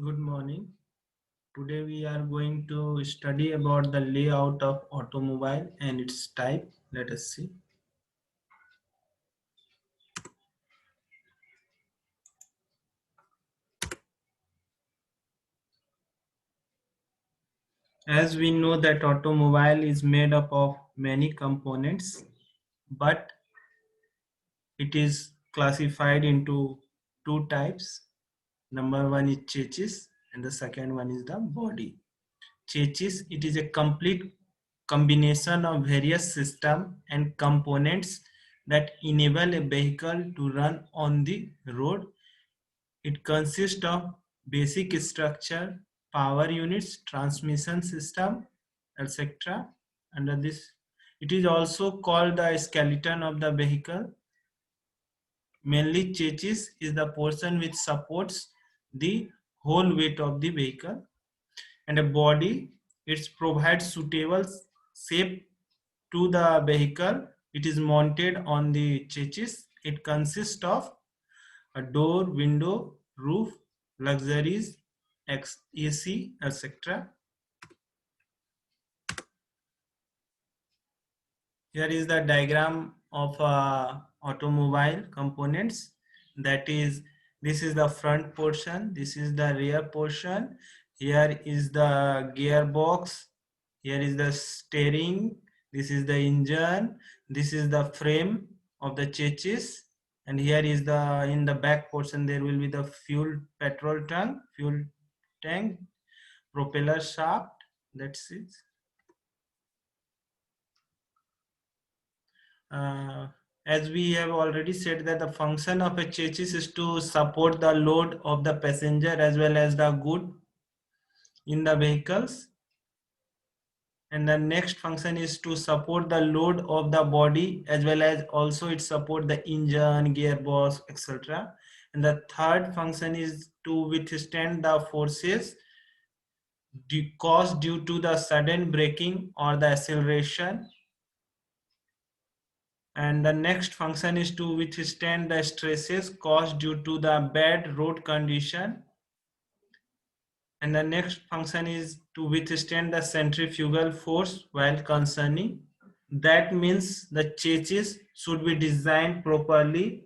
Good morning. Today we are going to study about the layout of automobile and its type. Let us see. As we know that automobile is made up of many components, but it is classified into two types. Number one is chassis and the second one is the body. Chassis, it is a complete combination of various systems and components that enable a vehicle to run on the road. It consists of basic structure, power units, transmission system, etc. Under this, it is also called the skeleton of the vehicle. Mainly, chassis is the portion which supports the whole weight of the vehicle, and a body it provides suitable shape to the vehicle. It is mounted on the chassis. It consists of a door, window, roof, luxuries, AC, etc. Here is the diagram of automobile components. That is, this is the front portion, this is the rear portion. Here is the gearbox, here is the steering, this is the engine, this is the frame of the chassis, and here is the in the back portion there will be the fuel tank, propeller shaft. That's it. Uh, as we have already said that the function of a chassis is to support the load of the passenger as well as the good in the vehicles, and the next function is to support the load of the body as well as also it support the engine, gearbox, etc. And the third function is to withstand the forces caused due to the sudden braking or the acceleration, and the next function is to withstand the stresses caused due to the bad road condition, and the next function is to withstand the centrifugal force while concerning. That means the chassis should be designed properly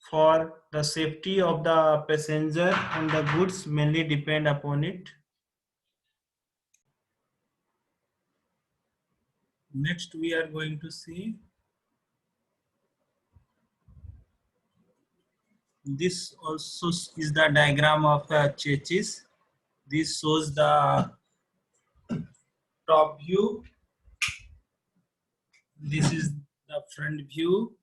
for the safety of the passenger, and the goods mainly depend upon it. Next we are going to see this also is the diagram of a chassis. This shows the top view. This is the front view.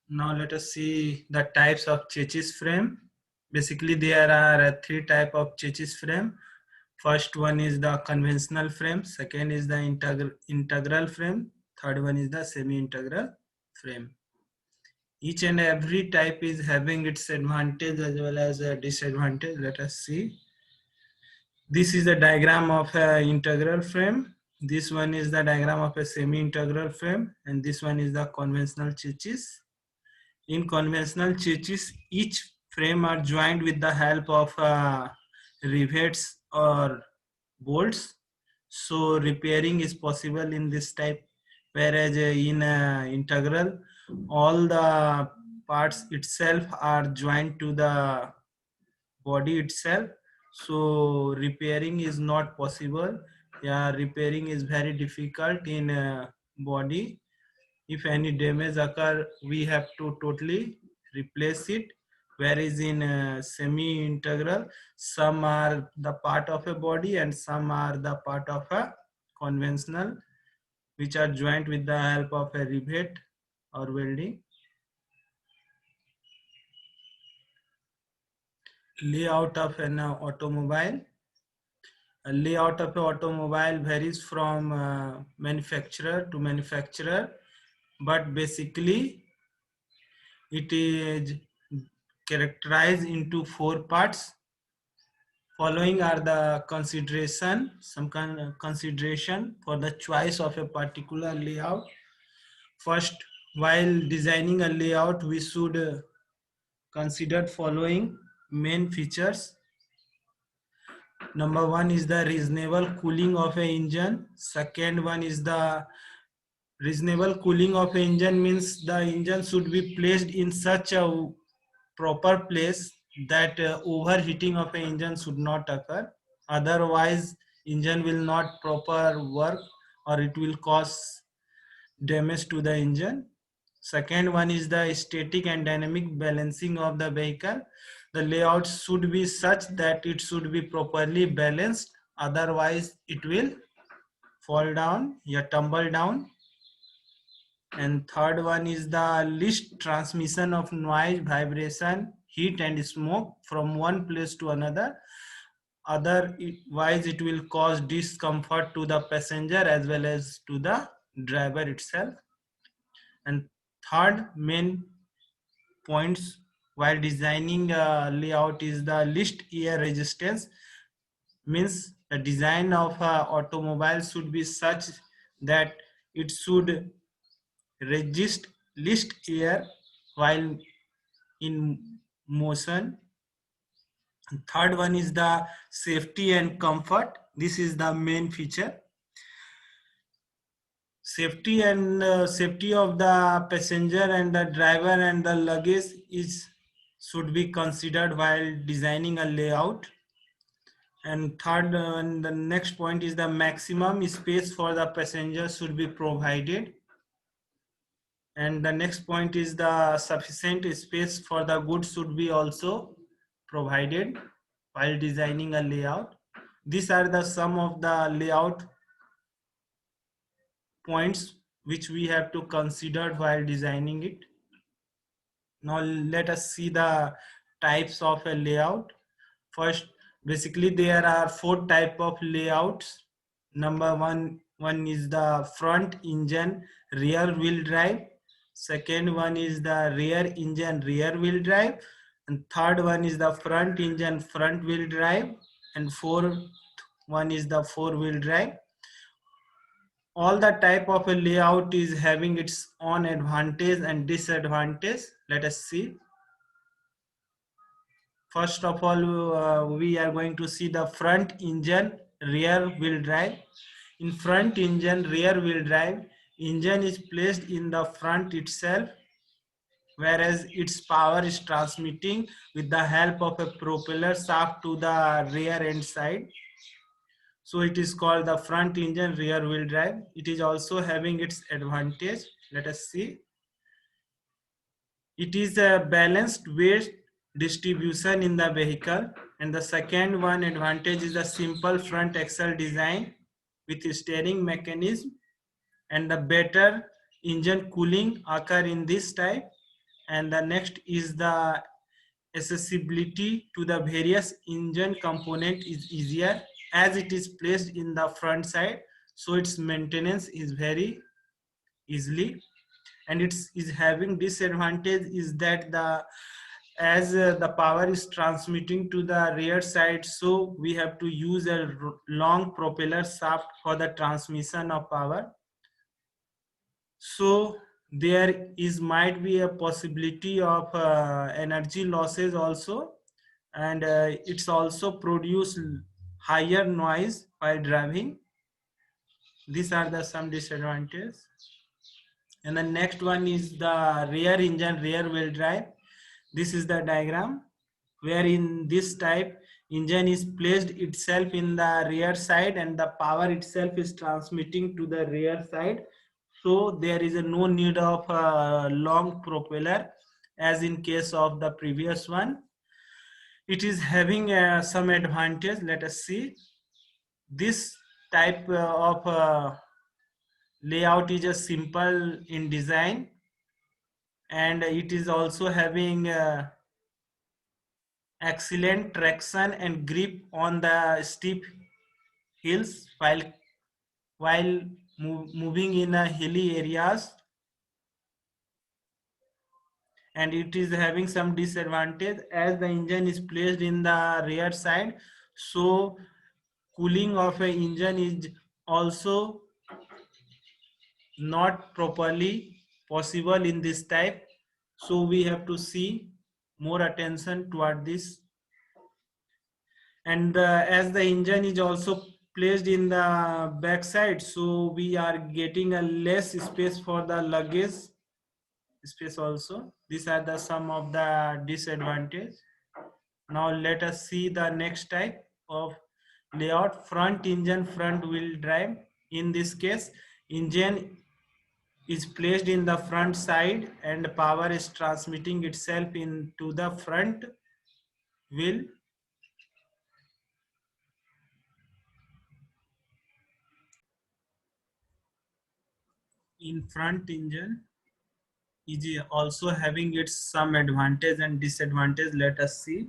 Now let us see the types of chassis frame. Basically there are three type of chassis frame. First one is the conventional frame, second is the integral frame, third one is the semi-integral frame. Each and every type is having its advantage as well as a disadvantage. Let us see. This is the diagram of an integral frame. This one is the diagram of a semi-integral frame, and this one is the conventional chassis. In conventional chassis, each frame are joined with the help of rivets or bolts. So repairing is possible in this type, whereas in integral, all the parts itself are joined to the body itself, so repairing is not possible. Yeah, repairing is very difficult in body. If any damage occur, we have to totally replace it, whereas in semi integral some are the part of a body and some are the part of a conventional, which are joined with the help of a rivet or welding. Layout of an automobile. A layout of an automobile varies from manufacturer to manufacturer, but basically it is characterized into four parts. Following are the some kind of consideration for the choice of a particular layout. First while designing a layout, we should consider following main features. Number one is the reasonable cooling of an engine. Second one is the reasonable cooling of an engine means the engine should be placed in such a proper place that overheating of an engine should not occur. Otherwise, engine will not proper work or it will cause damage to the engine. Second one is the static and dynamic balancing of the vehicle. The layout should be such that it should be properly balanced. Otherwise, it will fall down or tumble down. And third one is the least transmission of noise, vibration, heat and smoke from one place to another. Otherwise, it will cause discomfort to the passenger as well as to the driver itself. And third main points while designing a layout is the least air resistance, means the design of a automobile should be such that it should resist least air while in motion. And third one is the safety and comfort. This is the main feature. Safety and safety of the passenger and the driver and the luggage is should be considered while designing a layout. And third and the next point is the maximum space for the passenger should be provided. And the next point is the sufficient space for the goods should be also provided while designing a layout. These are the some of the layout points which we have to consider while designing it. Now let us see the types of a layout. First, basically there are four type of layouts. Number one is the front engine rear wheel drive. Second one is the rear engine rear wheel drive. And third one is the front engine front wheel drive. And fourth one is the four wheel drive. All the type of a layout is having its own advantage and disadvantage. Let us see. First of all, we are going to see the front engine rear wheel drive. In front engine rear wheel drive, engine is placed in the front itself, whereas its power is transmitting with the help of a propeller shaft to the rear end side. So it is called the front engine rear wheel drive. It is also having its advantage. Let us see. It is a balanced weight distribution in the vehicle. And the second one advantage is the simple front axle design with steering mechanism, and the better engine cooling occur in this type. And the next is the accessibility to the various engine component is easier as it is placed in the front side, so its maintenance is very easily. And it is having disadvantage is that the power is transmitting to the rear side, so we have to use a long propeller shaft for the transmission of power. So there is might be a possibility of energy losses also, and it's also produce higher noise while driving. These are the some disadvantages. And the next one is the rear engine rear wheel drive. This is the diagram where in this type engine is placed itself in the rear side and the power itself is transmitting to the rear side. So there is no need of a long propeller as in case of the previous one. It is having some advantage. Let us see. This type of layout is just simple in design, and it is also having excellent traction and grip on the steep hills while moving in hilly areas. And it is having some disadvantage as the engine is placed in the rear side, so cooling of an engine is also not properly possible in this type. So we have to see more attention toward this. And as the engine is also placed in the back side, so we are getting a less space for the luggage space also. These are the some of the disadvantage. Now let us see the next type of layout: front engine, front wheel drive. In this case, engine is placed in the front side and power is transmitting itself into the front wheel. In front engine is also having its some advantage and disadvantage. Let us see.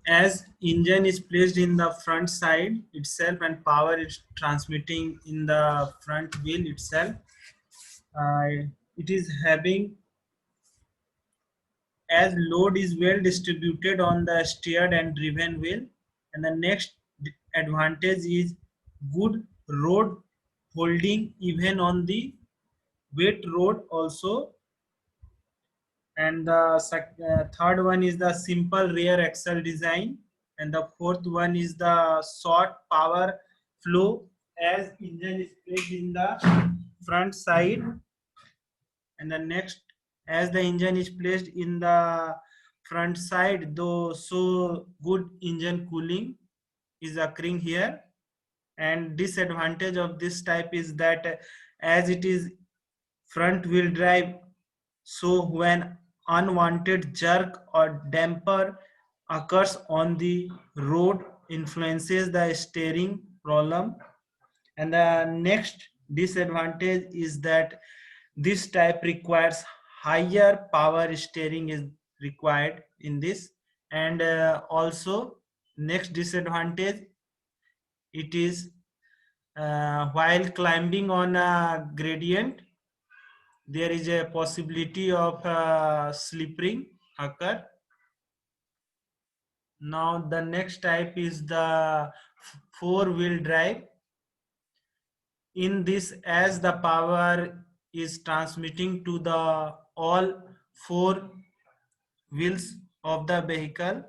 As engine is placed in the front side itself and power is transmitting in the front wheel itself, it is having, as load is well distributed on the steered and driven wheel. And the next advantage is good road holding even on the wet road also. And the third one is the simple rear axle design. And the fourth one is the short power flow, as engine is placed in the front side. And the next, as the engine is placed in the front side, though, so good engine cooling is occurring here. And disadvantage of this type is that as it is front wheel drive, so when unwanted jerk or damper occurs on the road, influences the steering problem. And the next disadvantage is that this type requires higher power steering is required in this. And also next disadvantage, it is while climbing on a gradient, there is a possibility of slipping occur. Now the next type is the four-wheel drive. In this, as the power is transmitting to the all four wheels of the vehicle,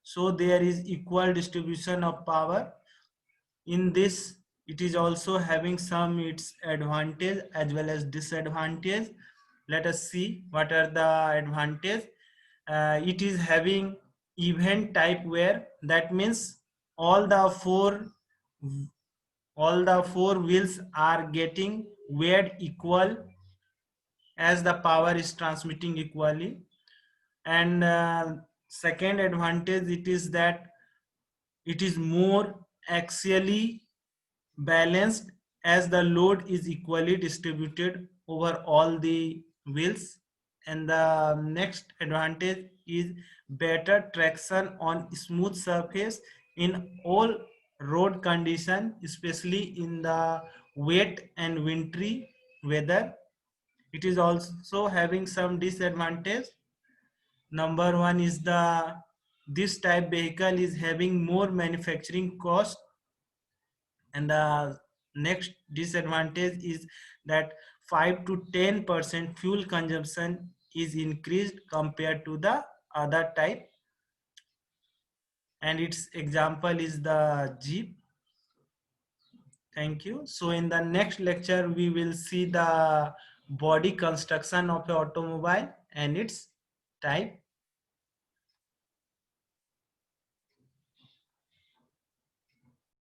so there is equal distribution of power. In this, it is also having some its advantage as well as disadvantage. Let us see what are the advantage. It is having event type wear. That means all the four wheels are getting weighed equal as the power is transmitting equally. And second advantage, it is that it is more axially balanced as the load is equally distributed over all the wheels. And the next advantage is better traction on smooth surface in all road condition, especially in the wet and wintry weather. It is also having some disadvantage. Number one is the this type vehicle is having more manufacturing cost. And the next disadvantage is that 5 to 10% fuel consumption is increased compared to the other type. And its example is the Jeep. Thank you. So in the next lecture, we will see the body construction of an automobile and its type.